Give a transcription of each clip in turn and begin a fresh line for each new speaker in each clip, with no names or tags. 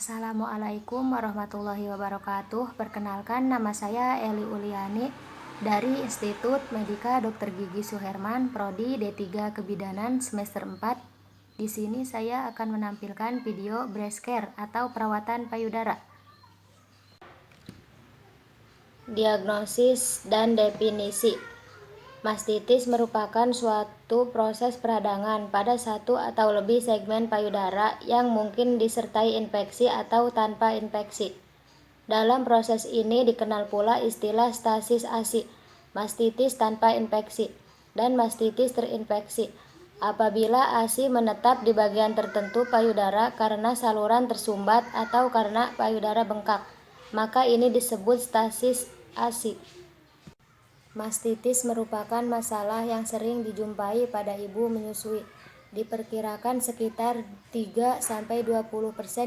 Assalamualaikum warahmatullahi wabarakatuh. Perkenalkan, nama saya Eli Uliani dari Institut Medika Dr. Gigi Suherman, Prodi D3 Kebidanan semester 4. Di sini saya akan menampilkan video breast care atau perawatan payudara. Diagnosis dan definisi. Mastitis merupakan suatu proses peradangan pada satu atau lebih segmen payudara yang mungkin disertai infeksi atau tanpa infeksi. Dalam proses ini dikenal pula istilah stasis ASI, mastitis tanpa infeksi, dan mastitis terinfeksi. Apabila ASI menetap di bagian tertentu payudara karena saluran tersumbat atau karena payudara bengkak, maka ini disebut stasis ASI. Mastitis merupakan masalah yang sering dijumpai pada ibu menyusui. Diperkirakan sekitar 3-20%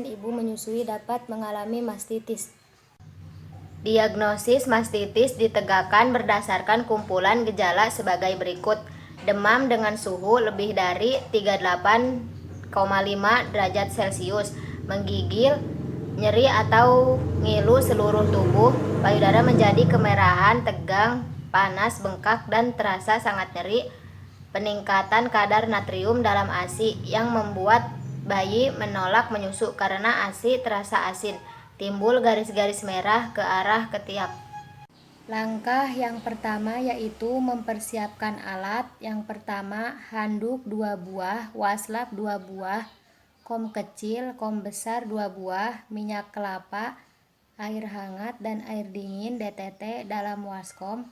ibu menyusui dapat mengalami mastitis. Diagnosis mastitis ditegakkan berdasarkan kumpulan gejala sebagai berikut. Demam dengan suhu lebih dari 38,5 derajat Celcius, menggigil, nyeri atau ngilu seluruh tubuh, payudara menjadi kemerahan, tegang, panas, bengkak, dan terasa sangat nyeri, peningkatan kadar natrium dalam ASI yang membuat bayi menolak menyusu karena ASI terasa asin, timbul garis-garis merah ke arah ketiak. Langkah yang pertama yaitu mempersiapkan alat. Yang pertama, handuk 2 buah, waslap 2 buah, kom kecil, kom besar 2 buah, minyak kelapa, air hangat dan air dingin DTT dalam waskom,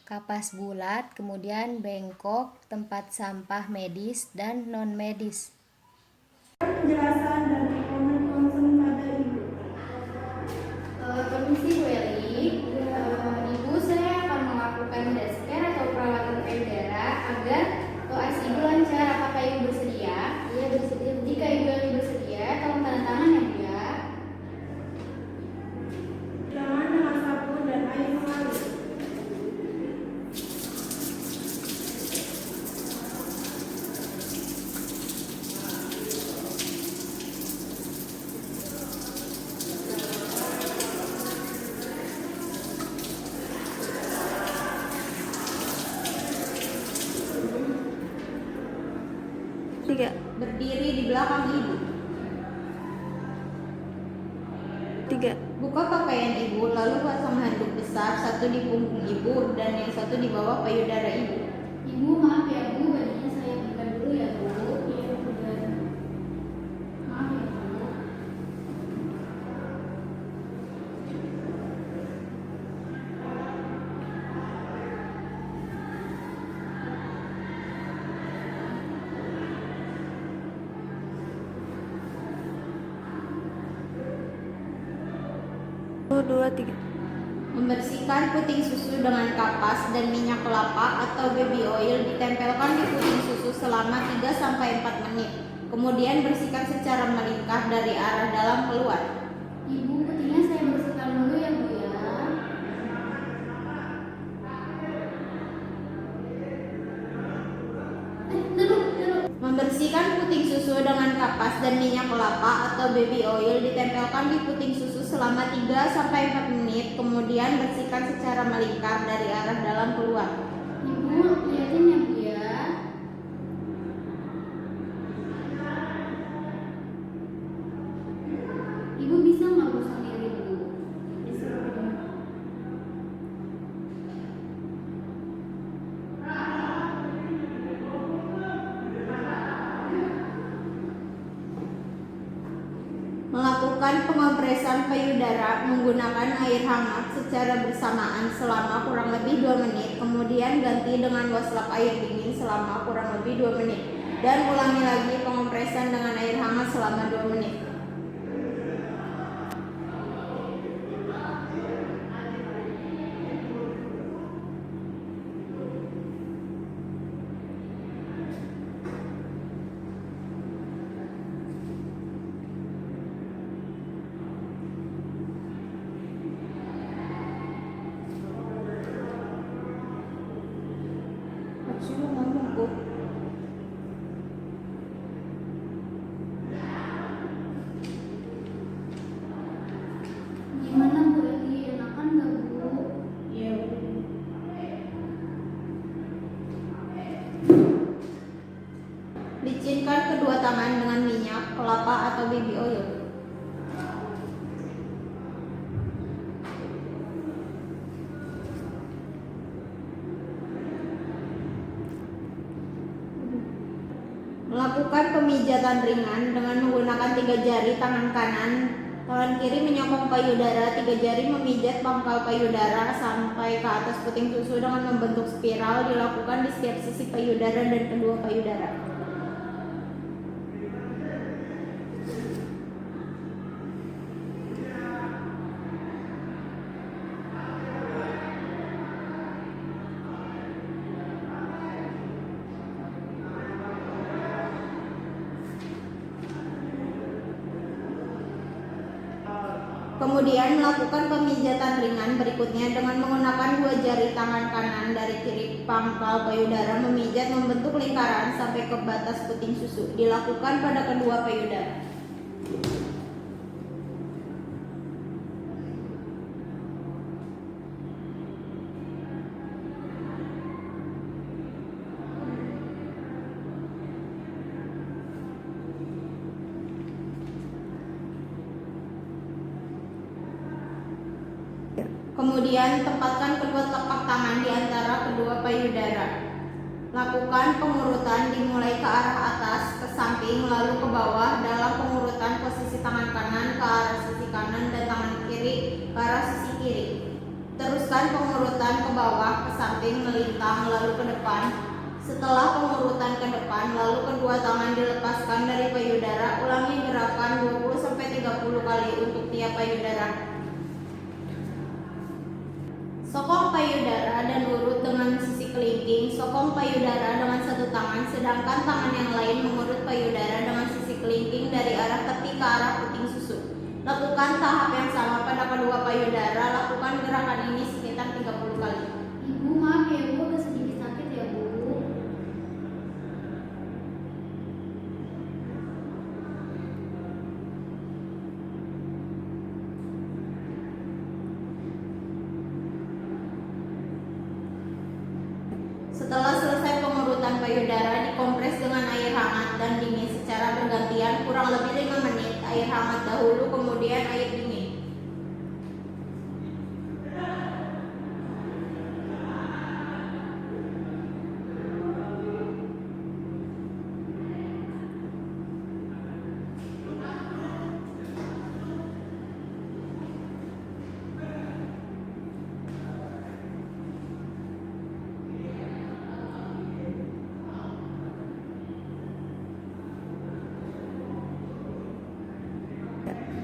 kapas bulat, kemudian bengkok, tempat sampah medis dan non medis.
Penjelasan dan rekomen konsen pada ibu.
Permisi Bu Eli, Ibu saya akan melakukan breast care atau perawatan payudara agar ASI Ibu lancar. Apakah Ibu bersedia? Iya bersedia. Jika Ibu Eli bersedia, tolong tanda tangan ya Bu ya.
Jangan dengan sabun dan air mengalir.
Tiga.
Berdiri di belakang Ibu.
3.
Buka pakaian Ibu, lalu pasang handuk besar, satu di punggung Ibu dan yang satu di bawah payudara Ibu. Ibu maaf ya Bu, bajunya saya buka dulu ya Bu. Iya Bu. Maaf ya Bu. Membersihkan puting susu dengan kapas dan minyak kelapa atau baby oil ditempelkan di puting susu selama 3-4 menit. Kemudian bersihkan secara melingkar dari arah dalam keluar. Ibu, putingnya saya bersihkan dulu ya Bu ya. Membersihkan puting susu dengan kapas dan minyak kelapa atau baby oil ditempelkan di puting susu selama 3-4 menit, kemudian bersihkan secara melingkar dari arah dalam keluar. Ibu, lihatin ya Bu ya. Ibu bisa nggak Bu sendiri Bu? Bisa. Melakukan pengompresan payudara menggunakan air hangat secara bersamaan selama kurang lebih 2 menit, kemudian ganti dengan waslap air dingin selama kurang lebih 2 menit, dan ulangi lagi pengompresan dengan air hangat selama 2 menit. Licinkan kedua tangan dengan minyak, kelapa atau baby oil. Melakukan pemijatan ringan dengan menggunakan 3 jari tangan kanan. Tangan kiri menyokong payudara, 3 jari memijat pangkal payudara sampai ke atas puting susu dengan membentuk spiral, dilakukan di setiap sisi payudara dan kedua payudara. Kemudian melakukan pemijatan ringan berikutnya dengan menggunakan 2 jari tangan kanan dari kiri pangkal payudara memijat membentuk lingkaran sampai ke batas puting susu. Dilakukan pada kedua payudara. Kemudian tempatkan kedua telapak tangan di antara kedua payudara. Lakukan pengurutan dimulai ke arah atas, ke samping, lalu ke bawah. Dalam pengurutan posisi tangan kanan ke arah sisi kanan dan tangan kiri ke arah sisi kiri. Teruskan pengurutan ke bawah, ke samping, melintang, lalu ke depan. Setelah pengurutan ke depan, lalu kedua tangan dilepaskan dari payudara. Ulangi gerakan 20-30 kali untuk tiap payudara. Sokong payudara dan urut dengan sisi kelingking. Sokong payudara dengan satu tangan, sedangkan tangan yang lain mengurut payudara dengan sisi kelingking dari arah tepi ke arah puting susu. Lakukan tahap yang sama pada kedua payudara. Lakukan gerakan ini sekitar 30 kali.
Ibu, maaf ya Bu, agak sedikit sakit ya Bu.
Setelah selesai pengurutan payudara, dikompres dengan air hangat dan dingin secara bergantian kurang lebih 5 menit. Air hangat dahulu, kemudian air dingin.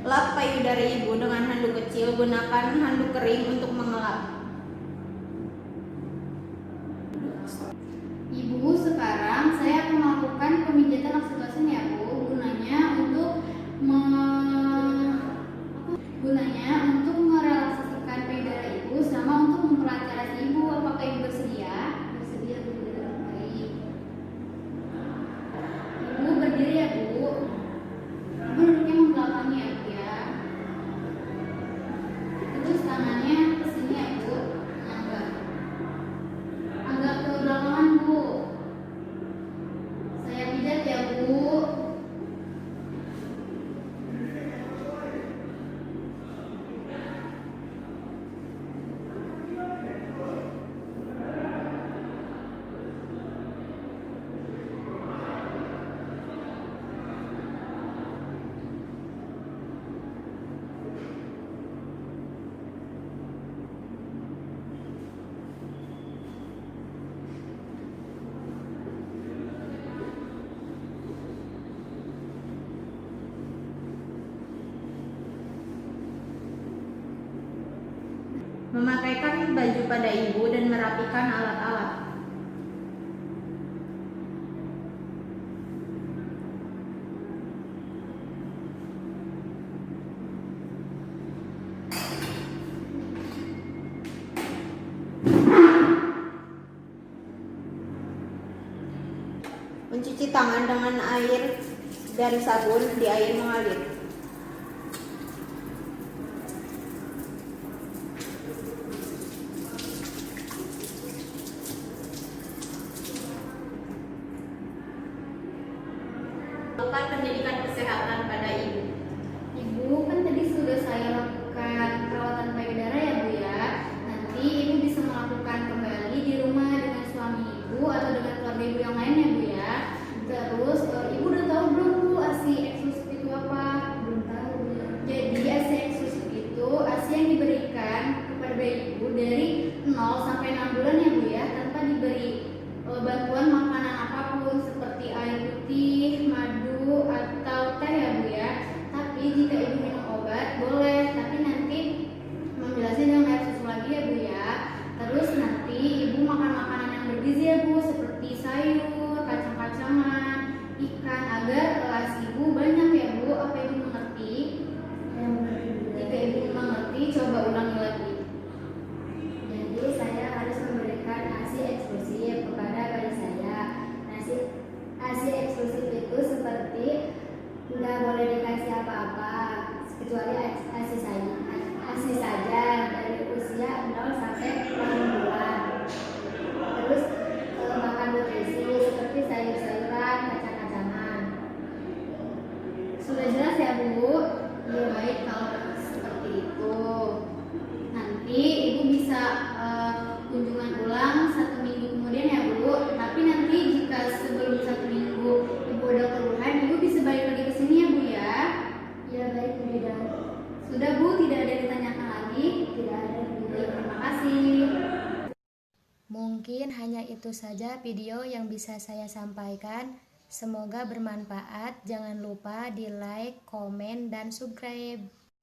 Lap payudara ibu dengan handuk kecil, gunakan handuk kering untuk mengelap.
Ibu, sekarang saya akan melakukan pemijatan oksitosin ya Bu, gunanya untuk merelaksasikan payudara ibu sama untuk mempelancar ibu. Apakah ibu bersedia? Bersedia Bu. Baik. Ibu berdiri ya Bu. Ibu duduknya membelakangi ya Bu ya. Terus tangannya ke sini ya Bu. Agak ke belakangan Bu. Saya pijat ya Bu.
Memakaikan baju pada ibu dan merapikan alat-alat. Mencuci tangan dengan air dan sabun di air mengalir. melakukan pendidikan kesehatan pada ibu?
Ibu, kan tadi sudah saya lakukan perawatan payudara ya Bu ya. Nanti Ibu bisa melakukan kembali di rumah dengan suami Ibu atau dengan keluarga Ibu yang lain ya Bu ya. Terus Ibu udah tahu belum Bu ASI eksklusif itu apa? Belum tahu Bu ya. Jadi ASI eksklusif itu ASI yang diberikan kepada bayi Ibu dari 0 sampai 6 bulan ya Bu ya, tanpa diberi bantuan makanan apapun seperti air putih, madu, atau teh ya Bu ya. Tapi jika Ibu minum obat boleh, tapi nanti menjelaskan dengan air susu lagi ya Bu ya. Terus nanti Ibu makan makanan yang bergizi ya Bu, seperti sayur, kacang-kacangan, ikan, agar ASI Ibu banyak ya Bu. Apa Ibu mengerti? Jika Ibu mengerti, coba ulangi lagi.
Jadi saya harus memberikan ASI eksklusif kepada bayi saya. ASI eksklusif itu seperti nggak boleh dikasih apa-apa kecuali ASI saja dari usia 0 sampai 6 bulan. Terus makan nutrisi seperti sayur-sayuran, kacang-kacangan.
Sudah jelas ya Bu? Ya baik kalau seperti itu. Nanti Ibu bisa kunjungan ulang 1 minggu kemudian ya Bu. Tapi nanti jika sebelum 1 minggu Ibu ada keluhan, Ibu bisa balik lagi ke sini ya Bu ya.
Ya baik Bu Ida.
Sudah Bu, tidak ada yang ditanyakan lagi?
Tidak ada Bu Ida.
Baik, terima kasih.
Mungkin hanya itu saja video yang bisa saya sampaikan. Semoga bermanfaat. Jangan lupa di like, komen, dan subscribe.